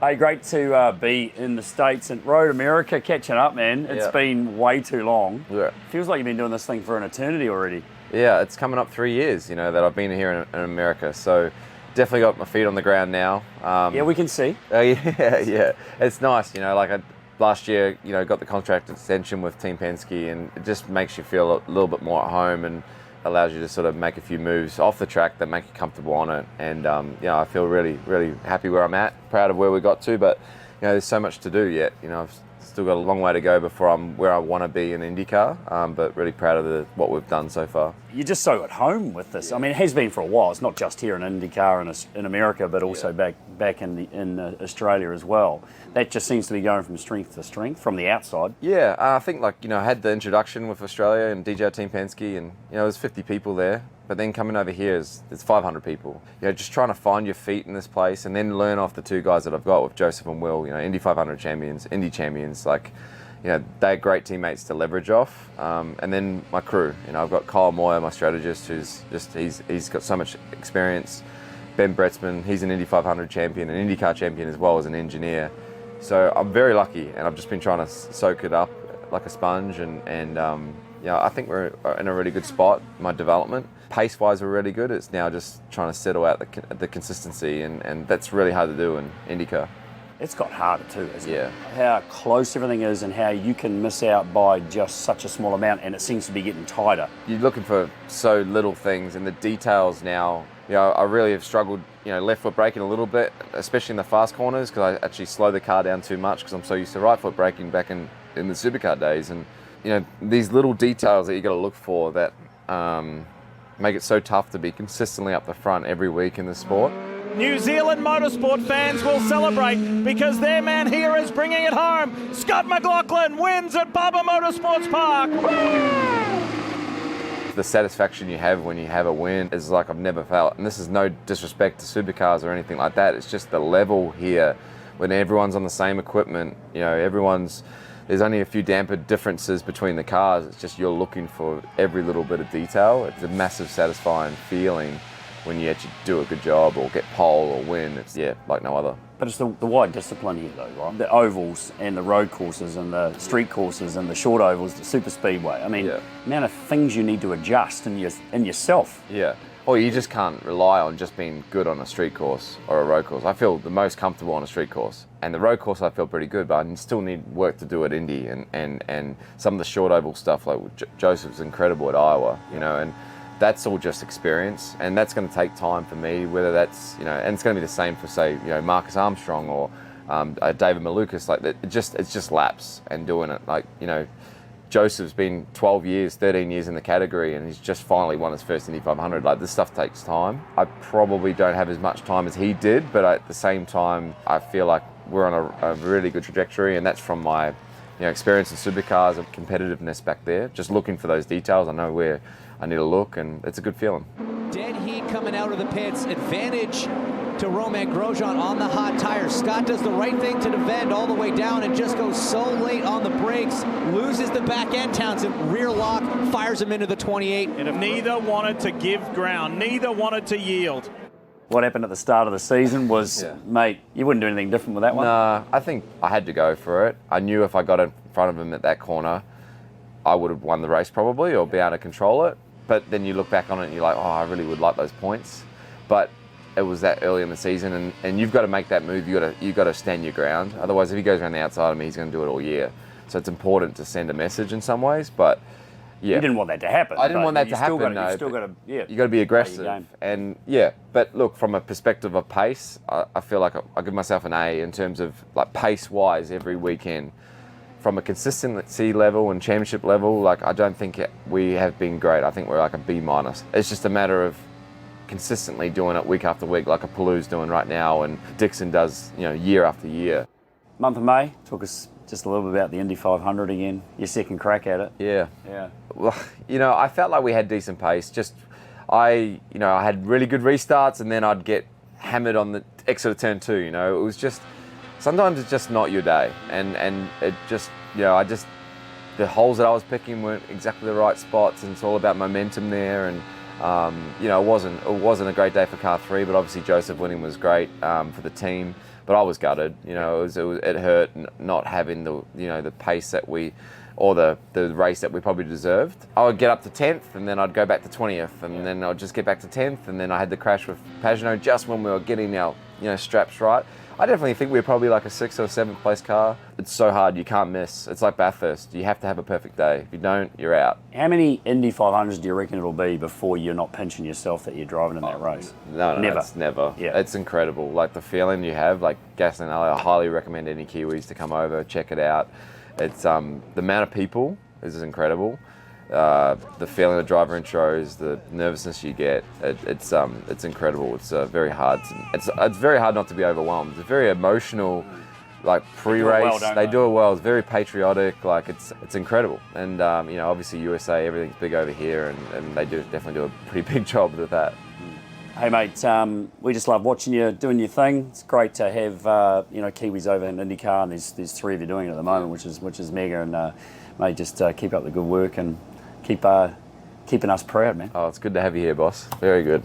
Hey, great to be in the States and Road America catching up, man. It's been way too long. Yeah. Feels like you've been doing this thing for an eternity already. Yeah, it's coming up 3 years, that I've been here in America. So definitely got my feet on the ground now. Yeah, we can see. Yeah. It's nice, last year, got the contract extension with Team Penske, and it just makes you feel a little bit more at home and allows you to sort of make a few moves off the track that make you comfortable on it. And I feel really, really happy where I'm at, proud of where we got to, but there's so much to do yet. I've still got a long way to go before I'm where I want to be in IndyCar, but really proud of what we've done so far. You're just so at home with this. I mean, it has been for a while. It's not just here in IndyCar in America, but also back in Australia as well. That just seems to be going from strength to strength from the outside. Yeah, I think I had the introduction with Australia and DJ Team Penske, and there's 50 people there. But then coming over here there's 500 people. Just trying to find your feet in this place and then learn off the two guys that I've got with Joseph and Will. Indy 500 champions, Indy champions. They're great teammates to leverage off. And then my crew. I've got Kyle Moyer, my strategist, who's he's got so much experience. Ben Bretzman, he's an Indy 500 champion, an IndyCar champion as well as an engineer. So I'm very lucky, and I've just been trying to soak it up like a sponge. And I think we're in a really good spot. My development, pace-wise, we're really good. It's now just trying to settle out the consistency, and that's really hard to do in IndyCar. It's got harder too, isn't it? Yeah. How close everything is and how you can miss out by just such a small amount, and it seems to be getting tighter. You're looking for so little things, and the details now. I really have struggled, left foot braking a little bit, especially in the fast corners, because I actually slow the car down too much because I'm so used to right foot braking back in the supercar days. And, these little details that you got to look for that make it so tough to be consistently up the front every week in the sport. New Zealand motorsport fans will celebrate because their man here is bringing it home. Scott McLaughlin wins at Bubba Motorsports Park. The satisfaction you have when you have a win is like I've never felt. And this is no disrespect to supercars or anything like that. It's just the level here when everyone's on the same equipment. There's only a few damper differences between the cars. It's just you're looking for every little bit of detail. It's a massive satisfying feeling when you actually do a good job or get pole or win. It's like no other. But it's the wide discipline here though, right? The ovals and the road courses and the street courses and the short ovals, the super speedway. I mean, the amount of things you need to adjust in yourself. Yeah. Or you just can't rely on just being good on a street course or a road course. I feel the most comfortable on a street course. And the road course I feel pretty good, but I still need work to do at Indy and some of the short oval stuff like Joseph's incredible at Iowa, and that's all just experience, and that's going to take time for me, whether that's, and it's going to be the same for, say, Marcus Armstrong or David Malukas. It's just laps and doing it. Joseph's been 12 years, 13 years in the category, and he's just finally won his first Indy 500. This stuff takes time. I probably don't have as much time as he did, but at the same time, I feel like we're on a really good trajectory, and that's from my experience in supercars and competitiveness back there. Just looking for those details. I know where I need to look, and it's a good feeling. Dead heat coming out of the pits. Advantage to Romain Grosjean on the hot tire. Scott does the right thing to defend all the way down and just goes so late on the brakes. Loses the back end. Townsend rear lock, fires him into the 28. And if neither wanted to give ground, neither wanted to yield. What happened at the start of the season was, mate, you wouldn't do anything different with that one? Nah, I think I had to go for it. I knew if I got in front of him at that corner, I would have won the race probably, or be able to control it. But then you look back on it and you're like, I really would like those points. But it was that early in the season, and you've got to make that move. You've got to stand your ground. Otherwise, if he goes around the outside of me, he's going to do it all year. So it's important to send a message in some ways. But you didn't want that to happen. I didn't want that to happen. You still got to, you got to be aggressive. And but look, from a perspective of pace, I feel like I give myself an A in terms of pace-wise every weekend. From a consistency level and championship level, I don't think we have been great. I think we're a B-. It's just a matter of consistently doing it week after week, like a Palou's doing right now, and Dixon does, year after year. Month of May, talk us just a little bit about the Indy 500 again. Your second crack at it. Yeah. Well, I felt like we had decent pace. I had really good restarts, and then I'd get hammered on the exit of turn 2. It was just. Sometimes it's just not your day, and it just, the holes that I was picking weren't exactly the right spots, and it's all about momentum there, and it wasn't a great day for car 3, but obviously Joseph winning was great for the team. but I was gutted. You know, it hurt not having the pace that or the race that we probably deserved. I would get up to 10th, and then I'd go back to 20th, and then I'd just get back to 10th, and then I had the crash with Pagenaud just when we were getting our straps right. I definitely think we were probably like a 6th or 7th place car. It's so hard, you can't miss. It's like Bathurst. You have to have a perfect day. If you don't, you're out. How many Indy 500s do you reckon it'll be before you're not pinching yourself that you're driving in that race? No, never. It's never. Yeah. It's incredible. Like the feeling you have, like Gaston Alley, I highly recommend any Kiwis to come over, check it out. It's the amount of people is incredible. The feeling of driver intros, the nervousness you get, it's incredible. It's very hard. It's very hard not to be overwhelmed. It's very emotional, like pre-race. They do it well. It's very patriotic. Like it's incredible. And obviously USA, everything's big over here, and they definitely do a pretty big job with that. Hey mate, we just love watching you doing your thing. It's great to have Kiwis over in IndyCar, and there's 3 of you doing it at the moment, which is mega. And mate, just keep up the good work and keeping us proud, man. Oh, it's good to have you here, boss. Very good.